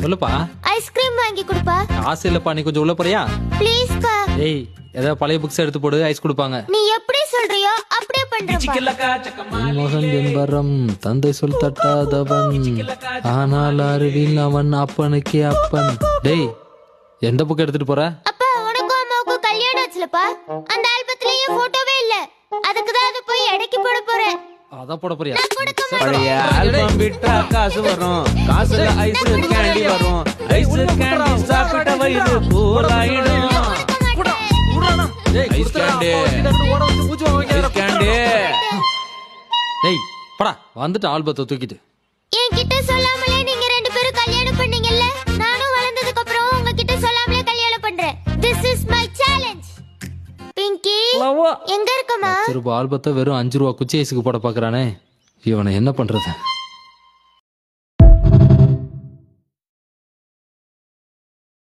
சொல்லுப்பா. ஐஸ்கிரீம் வாங்கி கொடுப்பா. காசு இல்லப்பா, நீ கொஞ்சம் உள்ள போறியா? ப்ளீஸ் பா. ஏய், ஏதாவது பழைய புக்ஸ் எடுத்து போடு, ஐஸ் கொடுப்பாங்க. நீ எப்படி சொல்றியோ அப்படியே பண்றப்பா. என் மகன் என்பரம் தந்தை சொல் தட்டாதவன், ஆனால் அறிவில் அவன் அப்பனுக்கே அப்பன். டேய், எந்த புக் எடுத்துட்டு போற? அப்பா உனக்கும் அம்மாவுக்கும் கல்யாணம் ஆச்சுலப்பா. அந்த ஆல்பத்திலயும் போட்டோவே இல்ல. அதுக்கு தான் அதை போய் எடைக்கு போட போறேன். அத போட போறியா? நான் கொடுக்க மாட்டேன். பழைய ஆல்பம் விட்டா காசு வரும், காசுல ஐஸ் கேண்டி வரும், ஐஸ் கேண்டி சாப்பிட்ட வயிறு பூராயிடும். Ice candy, ice candy. டேய், படா வந்துட்டு ஆல்பத்தை தூக்கிட்டு. என்கிட்ட சொல்லாமலே நீங்க ரெண்டு பேரும் கல்யாணம் பண்ணீங்கல்ல, நானும் வளர்ந்ததுக்கு அப்புறம் உங்ககிட்ட சொல்லாமலே கல்யாணம் பண்றேன். This is my challenge. Pinki எங்க இருக்கமா? ரூபாய் ஆல்பத்தை வெறும் 5 ரூபா குச்சி ஐஸுக்கு போட பாக்குறானே, இவனை என்ன பண்றது?